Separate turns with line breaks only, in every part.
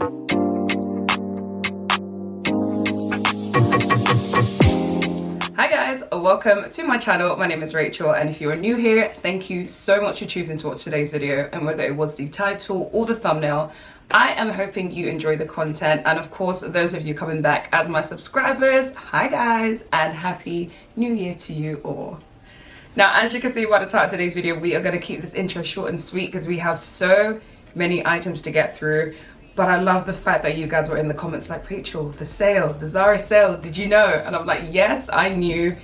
Hi guys, welcome to my channel. My name is Rachel, and if you are new here, thank you so much for choosing to watch today's video. And whether it was the title or the thumbnail, I am hoping you enjoy the content. And of course, those of you coming back as my subscribers, hi guys, and happy new year to you all. Now, as you can see by the title of today's video, we are going to keep this intro short and sweet because we have so many items to get through. But I love the fact that you guys were in the comments like, Rachel, the sale, the Zara sale, did you know? And I'm like, yes, I knew.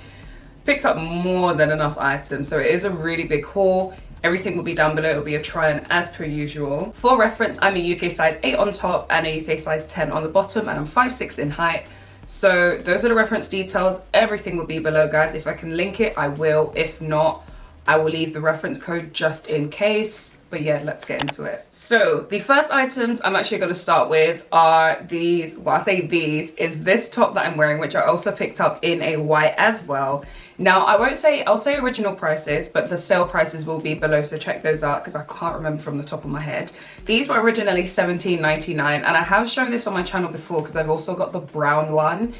Picked up more than enough items. So it is a really big haul. Everything will be down below. It'll be a try-on as per usual. For reference, I'm a UK size 8 on top and a UK size 10 on the bottom, and I'm 5'6" in height. So those are the reference details. Everything will be below, guys. If I can link it, I will. If not, I will leave the reference code just in case. But yeah, let's get into it. So the first items I'm actually going to start with are these. Well, I say these is this top that I'm wearing, which I also picked up in a white as well. Now, I'll say original prices, but the sale prices will be below, so check those out because I can't remember from the top of my head. These were originally $17.99, and I have shown this on my channel before because I've also got the brown one.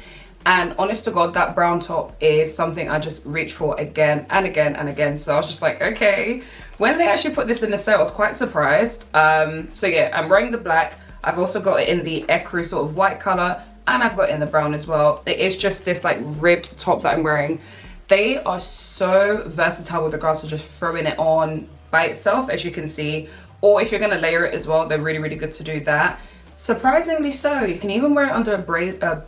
And honest to God, that brown top is something I just reach for again and again and again. So I was just like, okay. When they actually put this in the sale, I was quite surprised. So yeah, I'm wearing the black. I've also got it in the Ecru sort of white color, and I've got it in the brown as well. It is just this like ribbed top that I'm wearing. They are so versatile with regards to just throwing it on by itself, as you can see. Or if you're gonna layer it as well, they're really, really good to do that. Surprisingly so, you can even wear it under a blazer.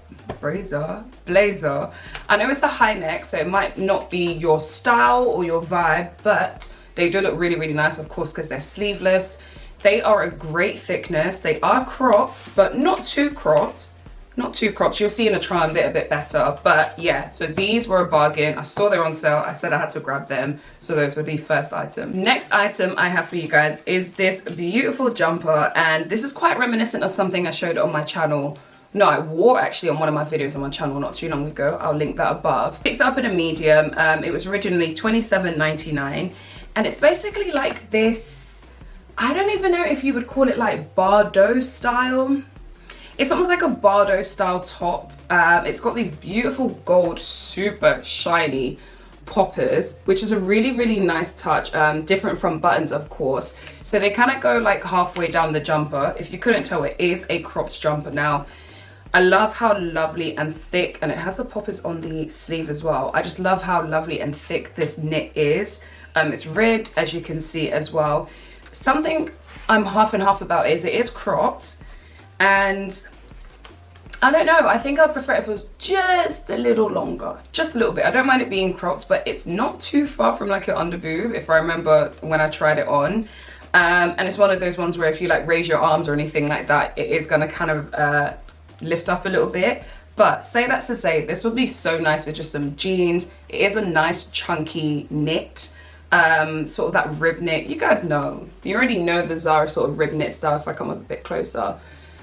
I know it's a high neck, so it might not be your style or your vibe, but they do look really, really nice, of course, because they're sleeveless. They are a great thickness. They are cropped, but not too cropped. Not too cropped. You'll see in a try on a bit better. But yeah, so these were a bargain. I saw they're on sale. I said I had to grab them. So those were the first item. Next item I have for you guys is this beautiful jumper. And this is quite reminiscent of something I showed on my channel. No, I wore actually on one of my videos on my channel not too long ago. I'll link that above. Picked it up in a medium. It was originally $27.99. And it's basically like this, I don't even know if you would call it like Bordeaux style. It's almost like a Bordeaux style top. It's got these beautiful gold, super shiny poppers, which is a really, really nice touch. Different from buttons, of course. So they kind of go like halfway down the jumper. If you couldn't tell, it is a cropped jumper. Now, I love how lovely and thick, and it has the poppers on the sleeve as well. I just love how lovely and thick this knit is. It's ribbed, as you can see as well. Something I'm half and half about is it is cropped. And I don't know, I think I'd prefer it if it was just a little longer, just a little bit. I don't mind it being cropped, but it's not too far from like your under boob, if I remember when I tried it on. And it's one of those ones where if you like raise your arms or anything like that, it is gonna kind of lift up a little bit. But say that to say, this would be so nice with just some jeans. It is a nice chunky knit. Sort of that rib knit. You guys know, you already know the Zara sort of rib knit style if I come up a bit closer.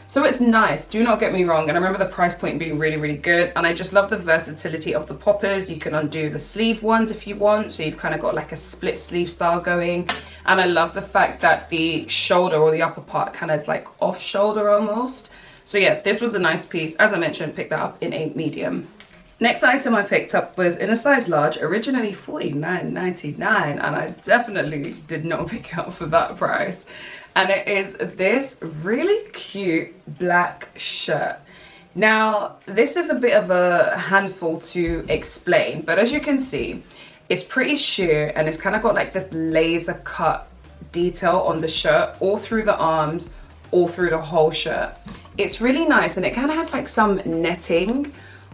So it's nice, do not get me wrong, and I remember the price point being really, really good, and I just love the versatility of the poppers. You can undo the sleeve ones if you want, so you've kind of got like a split sleeve style going, and I love the fact that the shoulder or the upper part kind of is like off shoulder almost. So yeah, this was a nice piece. As I mentioned, picked that up in a medium. Next item I picked up was in a size large, originally $49.99, and I definitely did not pick it up for that price. And it is this really cute black shirt. Now, this is a bit of a handful to explain, but as you can see, it's pretty sheer and it's kind of got like this laser cut detail on the shirt, all through the arms, all through the whole shirt. It's really nice, and it kind of has like some netting,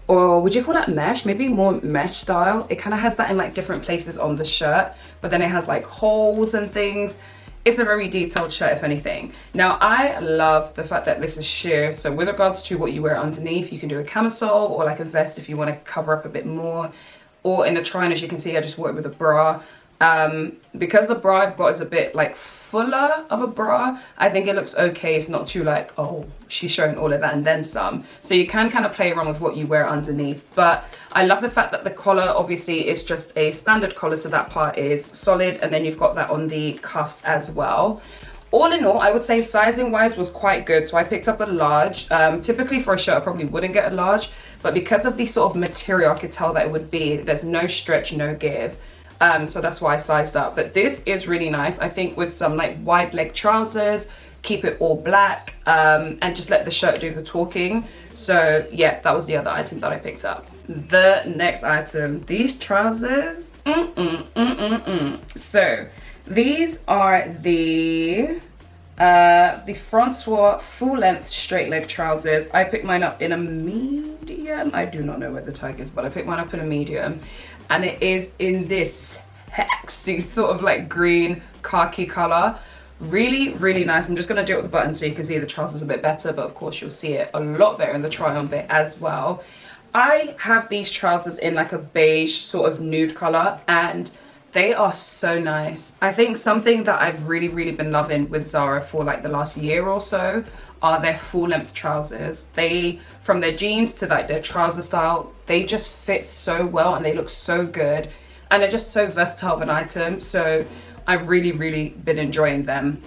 or would you call that mesh? Maybe more mesh style. It kind of has that in like different places on the shirt, but then it has like holes and things. It's a very detailed shirt, if anything. Now, I love the fact that this is sheer. So with regards to what you wear underneath, you can do a camisole or like a vest if you want to cover up a bit more. Or in the try-on, as you can see, I just wore it with a bra. Because the bra I've got is a bit like fuller of a bra, I think it looks okay. It's not too like, oh, she's showing all of that and then some. So you can kind of play around with what you wear underneath. But I love the fact that the collar obviously is just a standard collar, so that part is solid, and then you've got that on the cuffs as well. all in all, I would say sizing wise was quite good. So I picked up a large. Typically for a shirt I probably wouldn't get a large, but because of the sort of material I could tell that it would be, there's no stretch, no give. So that's why I sized up. But this is really nice. I think with some like wide leg trousers, keep it all black, and just let the shirt do the talking. So yeah, that was the other item that I picked up. The next item, these trousers. So these are the Francois full length straight leg trousers. I picked mine up in a medium. I do not know where the tag is, but I picked mine up in a medium, and it is in this sexy sort of like green khaki color. Really, really nice. I'm just going to do it with the button so you can see the trousers a bit better, but of course you'll see it a lot better in the try on bit as well. I have these trousers in like a beige sort of nude color, and they are so nice. I think something that I've really, really been loving with Zara for like the last year or so are their full length trousers. They, from their jeans to like their trouser style, they just fit so well and they look so good, and they're just so versatile of an item. So I've really, really been enjoying them.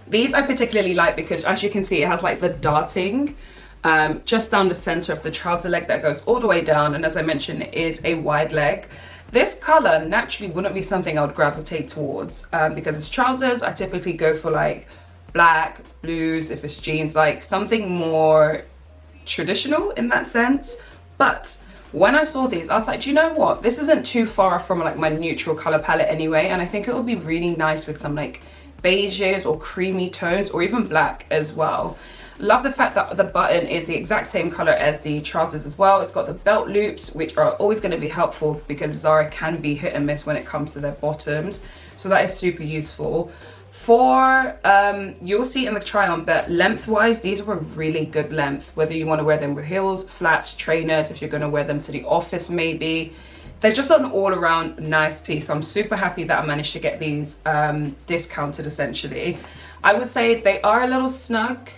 These I particularly like because, as you can see, it has like the darting just down the center of the trouser leg that goes all the way down, and as I mentioned, it is a wide leg. This color naturally wouldn't be something I would gravitate towards because it's trousers. I typically go for like black, blues, if it's jeans, like something more traditional in that sense. But when I saw these, I was like, do you know what? This isn't too far from like my neutral color palette anyway, and I think it would be really nice with some like beiges or creamy tones, or even black as well. Love the fact that the button is the exact same color as the trousers as well. It's got the belt loops, which are always going to be helpful because Zara can be hit and miss when it comes to their bottoms. So that is super useful. For, you'll see in the try on, but lengthwise, these are a really good length, whether you want to wear them with heels, flats, trainers, if you're going to wear them to the office maybe. They're just an all around nice piece. I'm super happy that I managed to get these discounted essentially. I would say they are a little snug.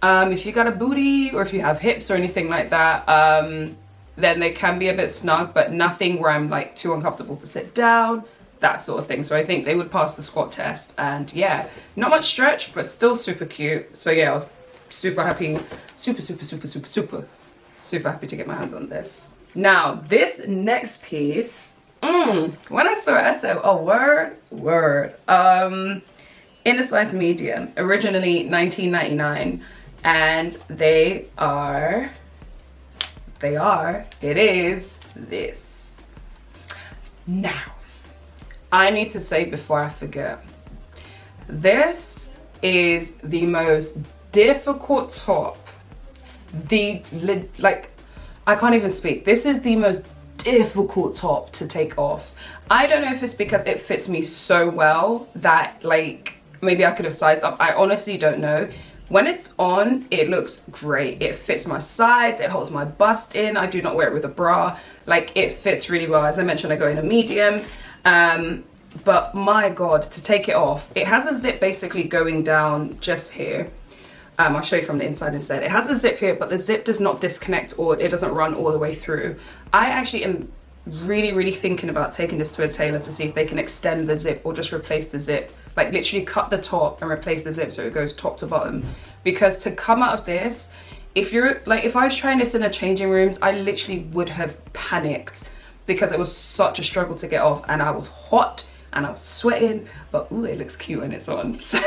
If you got a booty or if you have hips or anything like that, then they can be a bit snug, but nothing where I'm like too uncomfortable to sit down, that sort of thing. So I think they would pass the squat test, and yeah, not much stretch, but still super cute. So yeah, I was super happy, super happy to get my hands on this. Now, this next piece, when I saw it, I said, oh, word. In a size medium, originally $19.99, and it is this. Now, I need to say before I forget, this is the most difficult top. I can't even speak. This is the most difficult top to take off. I don't know if it's because it fits me so well that like maybe I could have sized up. I honestly don't know. When it's on, it looks great. It fits my sides, it holds my bust in. I do not wear it with a bra. Like, it fits really well. As I mentioned, I go in a medium. But my God, to take it off, it has a zip basically going down just here. I'll show you from the inside instead. It has a zip here, but the zip does not disconnect, or it doesn't run all the way through. I actually am really thinking about taking this to a tailor to see if they can extend the zip or just replace the zip. Like literally cut the top and replace the zip so it goes top to bottom. Because to come out of this, if I was trying this in the changing rooms, I literally would have panicked because it was such a struggle to get off, and I was hot and I was sweating, but ooh, it looks cute when it's on. So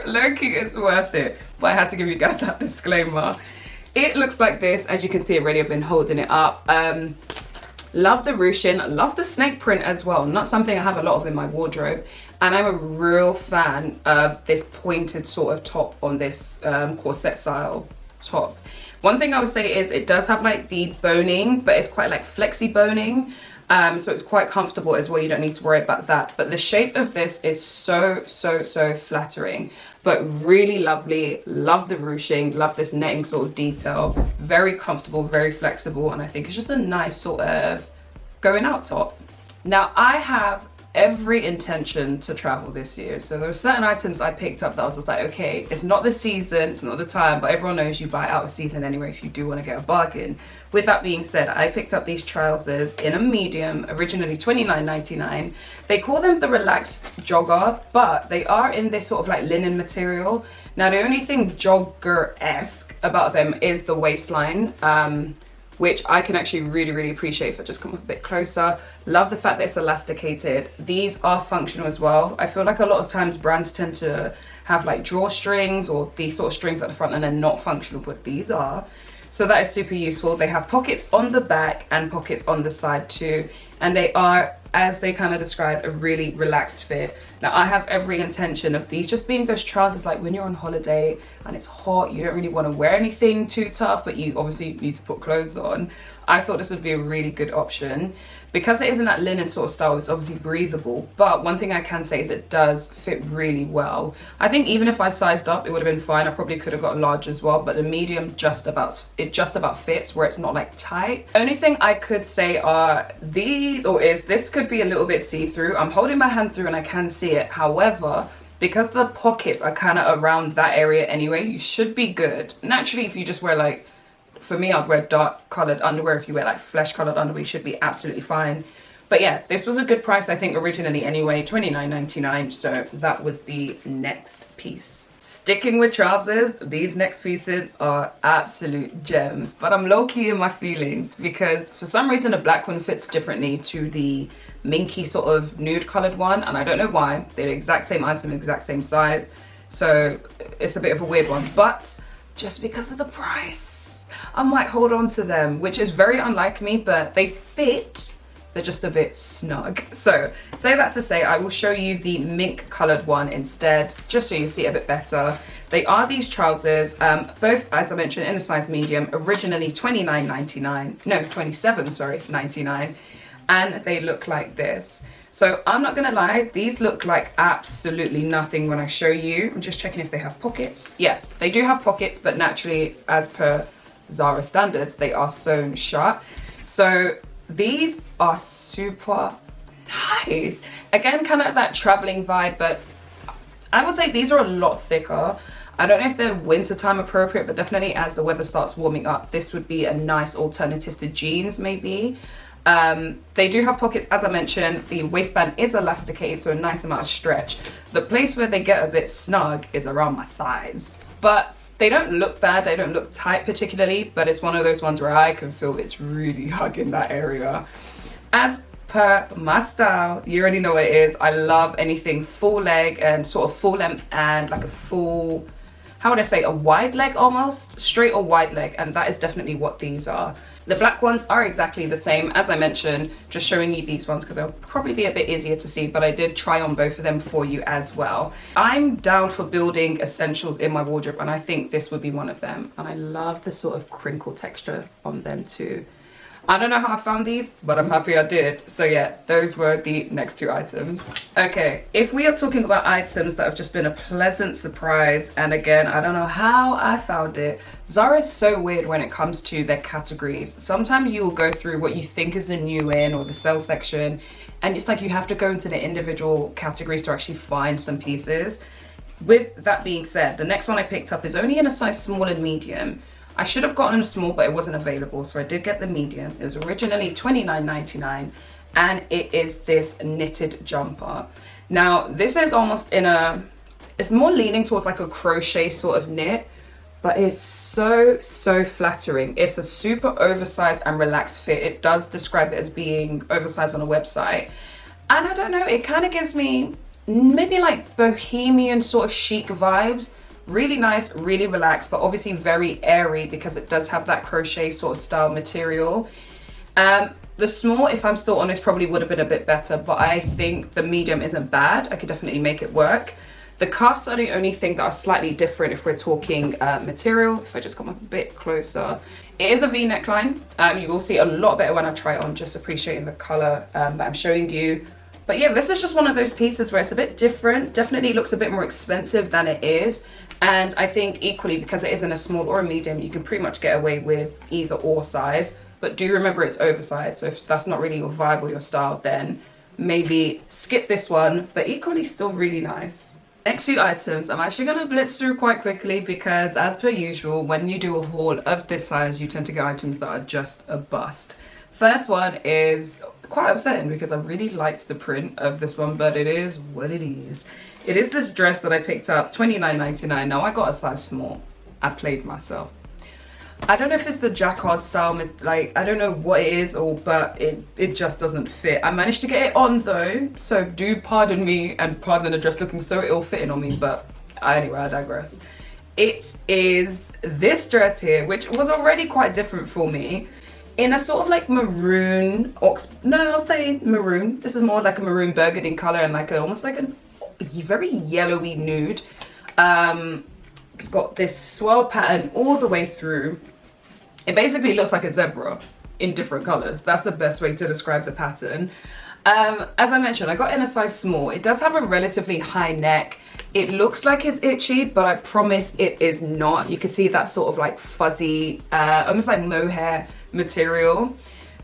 low-key, it's worth it. But I had to give you guys that disclaimer. It looks like this. As you can see already, I've been holding it up. Love the ruching, love the snake print as well. Not something I have a lot of in my wardrobe. And I'm a real fan of this pointed sort of top on this corset style top. One thing I would say is it does have like the boning, but it's quite like flexi boning. So it's quite comfortable as well. You don't need to worry about that. But the shape of this is so flattering, but really lovely. Love the ruching, love this netting sort of detail. Very comfortable, very flexible, and I think it's just a nice sort of going out top. Now I have every intention to travel this year. So there were certain items I picked up that I was just like, okay, it's not the season, it's not the time, but everyone knows you buy out of season anyway if you do want to get a bargain. With that being said, I picked up these trousers in a medium, originally $29.99. They call them the relaxed jogger, but they are in this sort of like linen material. Now the only thing jogger-esque about them is the waistline, which I can actually really appreciate if I just come up a bit closer. Love the fact that it's elasticated. These are functional as well. I feel like a lot of times brands tend to have like drawstrings or these sort of strings at the front and they're not functional, but these are. So that is super useful. They have pockets on the back and pockets on the side too. And they are, as they kind of describe, a really relaxed fit. Now I have every intention of these just being those trousers like when you're on holiday and it's hot, you don't really want to wear anything too tough, but you obviously need to put clothes on. I thought this would be a really good option. Because it isn't that linen sort of style, it's obviously breathable, but one thing I can say is it does fit really well. I think even if I sized up, it would have been fine. I probably could have got a large as well, but the medium just about fits where it's not like tight. Only thing I could say are these, or is this could be a little bit see-through. I'm holding my hand through and I can see it. However, because the pockets are kind of around that area anyway, you should be good. Naturally, if you just wear like, for me, I'd wear dark coloured underwear. If you wear like flesh coloured underwear, you should be absolutely fine. But yeah, this was a good price, I think, originally anyway, $29.99. So that was the next piece. Sticking with trousers, these next pieces are absolute gems. But I'm low-key in my feelings because for some reason the black one fits differently to the minky sort of nude coloured one. And I don't know why. They're the exact same item, exact same size. So it's a bit of a weird one. But just because of the price, I might hold on to them, which is very unlike me, but they fit. They're just a bit snug. So say that to say, I will show you the mink colored one instead, just so you see it a bit better. They are these trousers, both, as I mentioned, in a size medium, originally $29.99, no, $27.99, and they look like this. So I'm not gonna lie, these look like absolutely nothing when I show you. I'm just checking if they have pockets. Yeah, they do have pockets, but naturally, as per Zara standards, they are sewn shut. So these are super nice. Again, kind of that traveling vibe, but I would say these are a lot thicker. I don't know if they're wintertime appropriate, but definitely as the weather starts warming up, this would be a nice alternative to jeans maybe. They do have pockets, as I mentioned. The waistband is elasticated, so a nice amount of stretch. The place where they get a bit snug is around my thighs, but they don't look bad, they don't look tight particularly, but it's one of those ones where I can feel it's really hugging that area. As per my style, you already know what it is. I love anything full leg and sort of full length and like a full, how would I say, a wide leg almost, straight or wide leg, and that is definitely what these are. The black ones are exactly the same, as I mentioned, just showing you these ones because they'll probably be a bit easier to see, but I did try on both of them for you as well. I'm down for building essentials in my wardrobe, and I think this would be one of them. And I love the sort of crinkle texture on them too. I don't know how I found these, but I'm happy I did. So yeah, those were the next two items. Okay, if we are talking about items that have just been a pleasant surprise, and again, I don't know how I found it. Zara is so weird when it comes to their categories. Sometimes you will go through what you think is the new in or the sale section, and it's like you have to go into the individual categories to actually find some pieces. With that being said, the next one I picked up is only in a size small and medium. I should have gotten a small, but it wasn't available, so I did get the medium. It was originally $29.99, and it is this knitted jumper. Now, this is almost in a, it's more leaning towards like a crochet sort of knit, but it's so flattering. It's a super oversized and relaxed fit. It does describe it as being oversized on a website. And I don't know, it kind of gives me maybe like bohemian sort of chic vibes. Really nice, really relaxed, but obviously very airy because it does have that crochet sort of style material. The small, if I'm still honest, probably would have been a bit better, but I think the medium isn't bad. I could definitely make it work. The cuffs are the only thing that are slightly different if we're talking material. If I just come up a bit closer. It is a V neckline. You will see a lot better when I try it on, just appreciating the color that I'm showing you. But yeah, this is just one of those pieces where it's a bit different. Definitely looks a bit more expensive than it is. And I think equally, because it isn't a small or a medium, you can pretty much get away with either or size. But do remember it's oversized. So if that's not really your vibe or your style, then maybe skip this one, but equally still really nice. Next few items, I'm actually going to blitz through quite quickly because as per usual, when you do a haul of this size, you tend to get items that are just a bust. First one is quite upsetting because I really liked the print of this one, but it is what it is. It is this dress that I picked up, $29.99. Now I got a size small. I played myself. I don't know if it's the jacquard style, like I don't know what it is, but it just doesn't fit. I managed to get it on though, so do pardon me and pardon the dress looking so ill-fitting on me, but anyway, I digress. It is this dress here, which was already quite different for me, in a sort of like maroon, I'll say maroon. This is more like a maroon burgundy color and like almost like a very yellowy nude. It's got this swirl pattern all the way through. It basically looks like a zebra in different colors. That's the best way to describe the pattern. As I mentioned, I got in a size small. It does have a relatively high neck. It looks like it's itchy, but I promise it is not. You can see that sort of like fuzzy, almost like mohair material.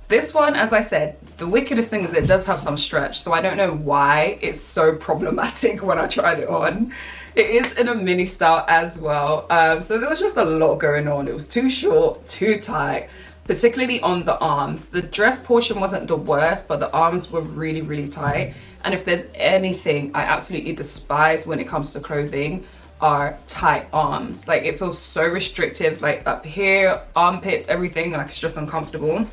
This one, as I said, the wickedest thing is it does have some stretch, so I don't know why it's so problematic when I tried it on. It is in a mini style as well, so there was just a lot going on. It was too short, too tight, particularly on the arms. The dress portion wasn't the worst, but the arms were really, really tight. And if there's anything I absolutely despise when it comes to clothing, are tight arms. Like it feels so restrictive, like up here, armpits, everything, like it's just uncomfortable.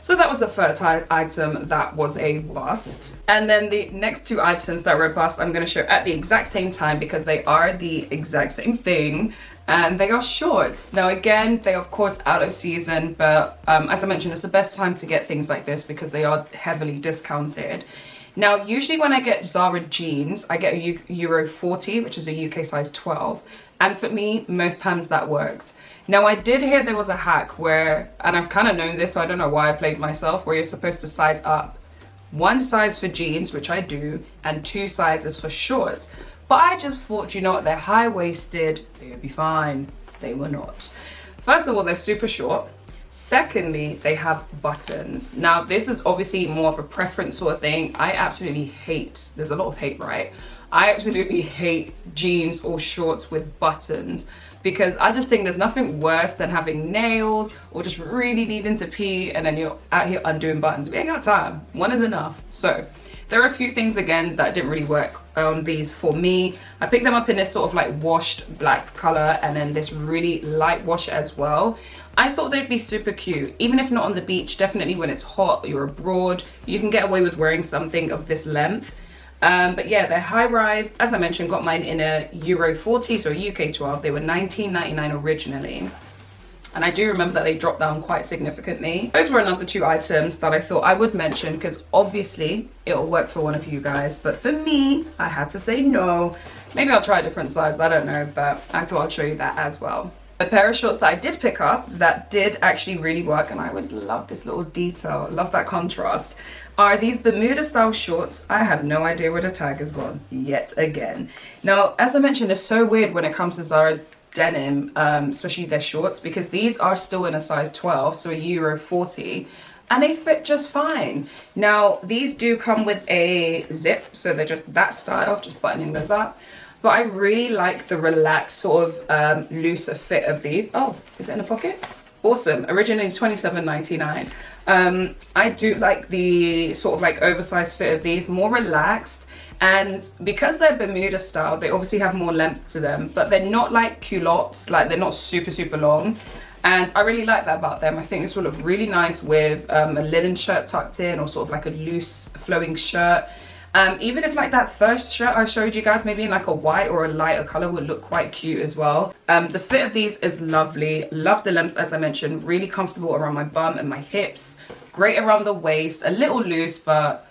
So that was the first item that was a bust. And then the next two items that were a bust I'm going to show at the exact same time because they are the exact same thing, and they are shorts. Now again, they are of course out of season, but as I mentioned, it's the best time to get things like this because they are heavily discounted. Now usually when I get Zara jeans, I get a Euro 40, which is a UK size 12. And for me, most times that works. Now I did hear there was a hack where, and I've kind of known this, so I don't know why I played myself, where you're supposed to size up one size for jeans, which I do, and 2 sizes for shorts. But I just thought, you know what, they're high-waisted, they'll be fine. They were not. First of all, they're super short. Secondly, they have buttons. Now this is obviously more of a preference sort of thing. I absolutely hate, there's a lot of hate, right? I absolutely hate jeans or shorts with buttons because I just think there's nothing worse than having nails or just really needing to pee and then you're out here undoing buttons. We ain't got time. One is enough. So there are a few things again that didn't really work on these for me. I picked them up in this sort of like washed black color and then this really light wash as well. I thought they'd be super cute, even if not on the beach. Definitely when it's hot, you're abroad, you can get away with wearing something of this length. But yeah, they're high rise. As I mentioned, got mine in a Euro 40, so a UK 12. They were $19.99 originally. And I do remember that they dropped down quite significantly. Those were another two items that I thought I would mention because obviously it'll work for one of you guys. But for me, I had to say no. Maybe I'll try a different size, I don't know, but I thought I'd show you that as well. A pair of shorts that I did pick up that did actually really work, and I always love this little detail, I love that contrast, are these Bermuda style shorts. I have no idea where the tag has gone yet again. Now, as I mentioned, it's so weird when it comes to Zara denim, especially their shorts, because these are still in a size 12, so a Euro 40, and they fit just fine. Now, these do come with a zip, so they're just that style, just buttoning those up. But I really like the relaxed sort of looser fit of these. Oh, is it in a pocket? Awesome. Originally $27.99. I do like the sort of like oversized fit of these, more relaxed. And because they're Bermuda style, they obviously have more length to them, but they're not like culottes, like they're not super, super long. And I really like that about them. I think this will look really nice with a linen shirt tucked in or sort of like a loose flowing shirt. Even if like that first shirt I showed you guys, maybe in like a white or a lighter color, would look quite cute as well. The fit of these is lovely. Love the length, as I mentioned, really comfortable around my bum and my hips. Great around the waist, a little loose, but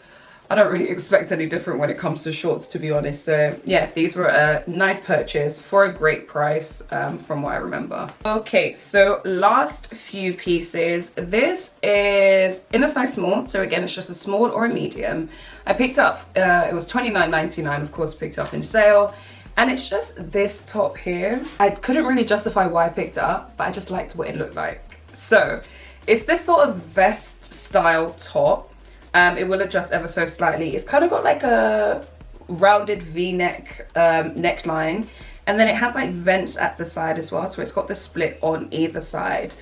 I don't really expect any different when it comes to shorts, to be honest. So yeah, these were a nice purchase for a great price, from what I remember. Okay, so last few pieces. This is in a size small, so again, it's just a small or a medium. I picked up, it was $29.99, of course, picked up in sale. And it's just this top here. I couldn't really justify why I picked it up, but I just liked what it looked like. So it's this sort of vest style top. It will adjust ever so slightly. It's kind of got like a rounded v-neck neckline, and then it has like vents at the side as well, so it's got the split on either side.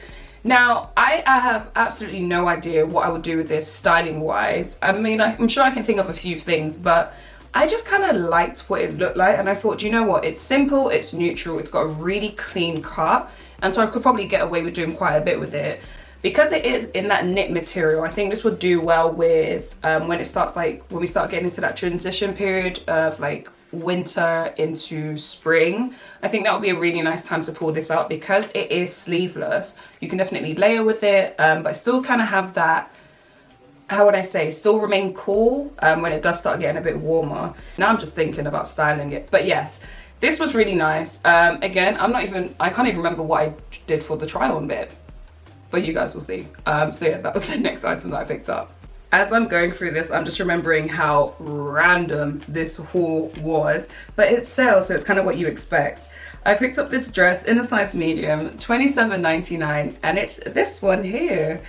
Now I have absolutely no idea what I would do with this styling wise. I mean, I'm sure I can think of a few things, but I just kind of liked what it looked like, and I thought, you know what, it's simple, it's neutral, it's got a really clean cut, and so I could probably get away with doing quite a bit with it. Because it is in that knit material, I think this would do well with when it starts, like when we start getting into that transition period of like winter into spring. I think that would be a really nice time to pull this out, because it is sleeveless. You can definitely layer with it, but still kind of have that, how would I say, still remain cool when it does start getting a bit warmer. Now I'm just thinking about styling it, but yes, this was really nice. Again, I can't even remember what I did for the try on bit, but you guys will see. So yeah, that was the next item that I picked up. As I'm going through this, I'm just remembering how random this haul was, but it's sale, so it's kind of what you expect. I picked up this dress in a size medium, $27.99, and it's this one here.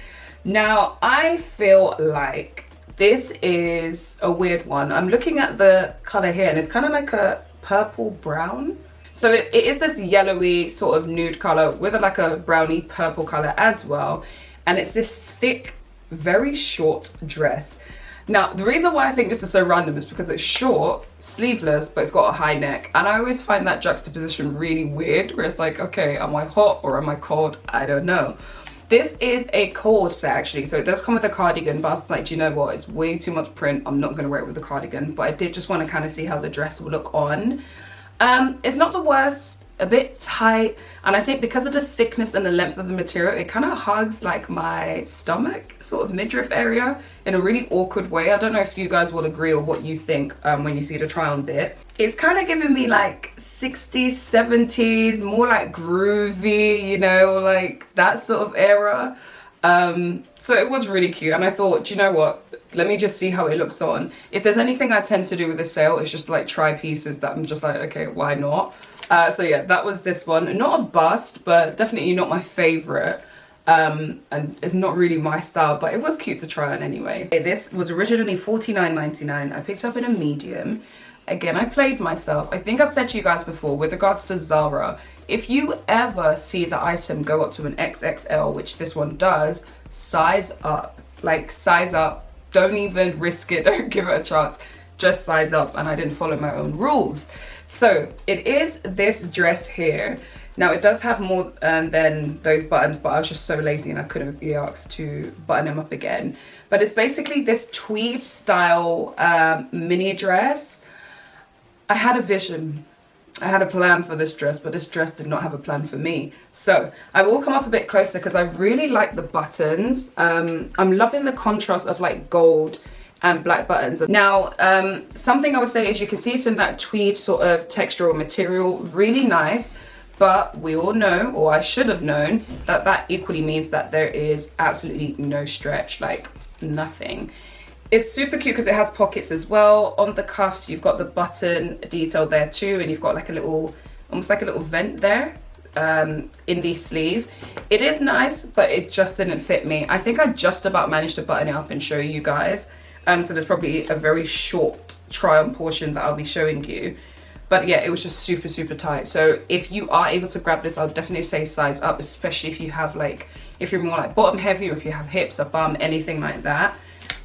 Now, I feel like this is a weird one. I'm looking at the color here, and it's kind of like a purple brown. So it is this yellowy sort of nude color with like a browny purple color as well. And it's this thick, very short dress. Now, the reason why I think this is so random is because it's short, sleeveless, but it's got a high neck. And I always find that juxtaposition really weird, where it's like, okay, am I hot or am I cold? I don't know. This is a cord set actually, so it does come with a cardigan, but I was like, do you know what, it's way too much print, I'm not gonna wear it with the cardigan, but I did just want to kind of see how the dress will look on. It's not the worst, a bit tight, and I think because of the thickness and the length of the material, it kind of hugs like my stomach, sort of midriff area, in a really awkward way. I don't know if you guys will agree or what you think when you see the try on bit. It's kind of giving me like 60s, 70s, more like groovy, you know, like that sort of era. So it was really cute, and I thought, do you know what, let me just see how it looks on. If there's anything I tend to do with a sale, it's just like try pieces that I'm just like, okay, why not? So yeah, that was this one. Not a bust, but definitely not my favorite. And it's not really my style, but it was cute to try on anyway. This was originally $49.99. I picked up in a medium. Again, I played myself. I think I've said to you guys before, with regards to Zara, if you ever see the item go up to an XXL, which this one does, size up. Like, size up. Don't even risk it. Don't give it a chance. Just size up. And I didn't follow my own rules. So, it is this dress here. Now, it does have more than those buttons, but I was just so lazy and I couldn't be asked to button them up again. But it's basically this tweed style mini dress. I had a vision, I had a plan for this dress, but this dress did not have a plan for me. So I will come up a bit closer because I really like the buttons. I'm loving the contrast of like gold and black buttons. Now, something I would say is you can see it's in that tweed sort of textural material, really nice, but we all know, or I should have known, that that equally means that there is absolutely no stretch, like nothing. It's super cute because it has pockets as well. On the cuffs, you've got the button detail there too, and you've got like a little, almost like a little vent there in the sleeve. It is nice, but it just didn't fit me. I think I just about managed to button it up and show you guys. So there's probably a very short try on portion that I'll be showing you. But yeah, it was just super, super tight. So if you are able to grab this, I'll definitely say size up, especially if you have like, if you're more like bottom heavy, or if you have hips, a bum, anything like that.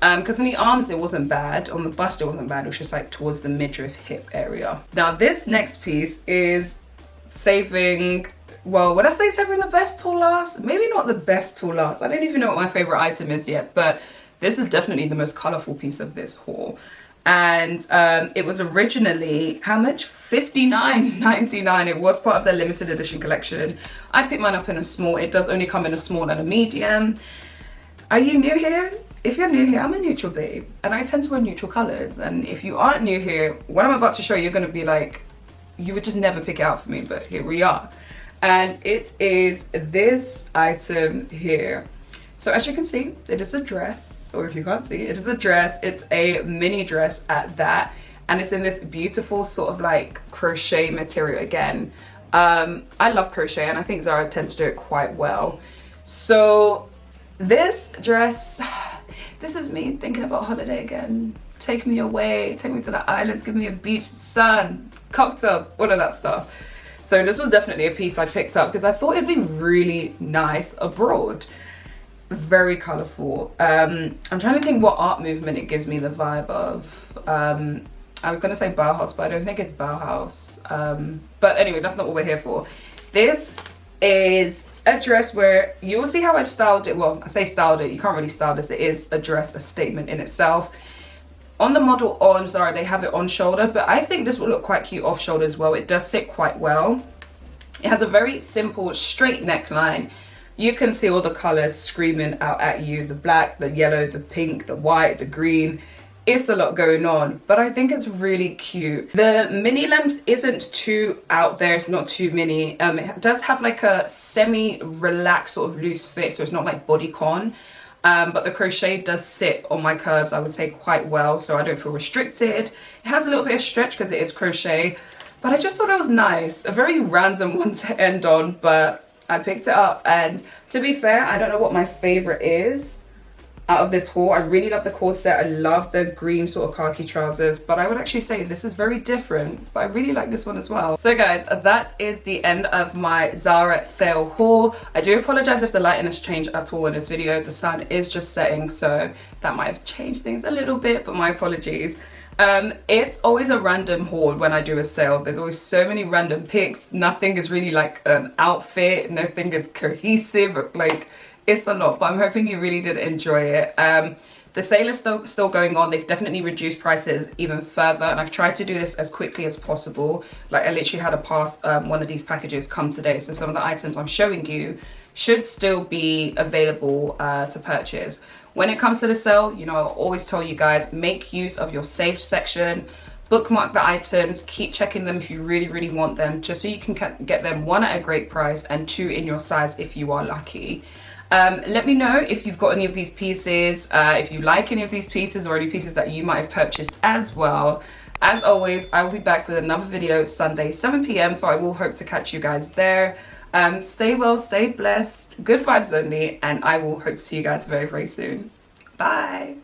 Because on the arms it wasn't bad, on the bust it wasn't bad, it was just like towards the midriff hip area. Now this next piece is saving, well, would I say saving the best till last? Maybe not the best till last. I don't even know what my favorite item is yet, but this is definitely the most colorful piece of this haul. And it was originally, how much? $59.99. It was part of the limited edition collection. I picked mine up in a small. It does only come in a small and a medium. Are you new here? If you're new here, I'm a neutral babe, and I tend to wear neutral colors. And if you aren't new here, what I'm about to show you, you're gonna be like, you would just never pick it out for me, but here we are. And it is this item here. So as you can see, it is a dress, or if you can't see, it is a dress. It's a mini dress at that, and it's in this beautiful sort of like crochet material again. I love crochet, and I think Zara tends to do it quite well. So this dress, this is me thinking about holiday again. Take me away, take me to the islands, give me a beach, sun, cocktails, all of that stuff. So this was definitely a piece I picked up because I thought it'd be really nice abroad. Very colourful. I'm trying to think what art movement it gives me the vibe of. I was going to say Bauhaus, but I don't think it's Bauhaus. But anyway, that's not what we're here for. This is a dress where you will see how I styled it. Well, I say styled it, you can't really style this. It is a dress, a statement in itself. On the model on Zara, they have it on shoulder, but I think this will look quite cute off shoulder as well. It does sit quite well. It has a very simple straight neckline. You can see all the colors screaming out at you. The black, the yellow, the pink, the white, the green. It's a lot going on, but I think it's really cute. The mini length isn't too out there. It's not too mini. It does have like a semi-relaxed sort of loose fit, so it's not like bodycon. But the crochet does sit on my curves, I would say, quite well, so I don't feel restricted. It has a little bit of stretch because it is crochet, but I just thought it was nice. A very random one to end on, but I picked it up. And to be fair, I don't know what my favorite is out of this haul. I really love the corset. I love the green sort of khaki trousers, but I would actually say this is very different, but I really like this one as well. So guys, that is the end of my Zara sale haul. I do apologize if the lighting has changed at all in this video. The sun is just setting, so that might have changed things a little bit, but my apologies. It's always a random haul when I do a sale. There's always so many random picks. Nothing is really like an outfit. Nothing is cohesive. Like, it's a lot, but I'm hoping you really did enjoy it. The sale is still going on. They've definitely reduced prices even further, and I've tried to do this as quickly as possible. Like, I literally had one of these packages come today, so some of the items I'm showing you should still be available to purchase. When it comes to the sale, you know, I'll always tell you guys, make use of your saved section, bookmark the items, keep checking them if you really, really want them, just so you can get them, 1, at a great price, and 2, in your size if you are lucky. Let me know if you've got any of these pieces, if you like any of these pieces, or any pieces that you might have purchased as well. As always, I will be back with another video Sunday, 7 p.m, so I will hope to catch you guys there. Stay well, stay blessed, good vibes only, and I will hope to see you guys very, very soon. Bye.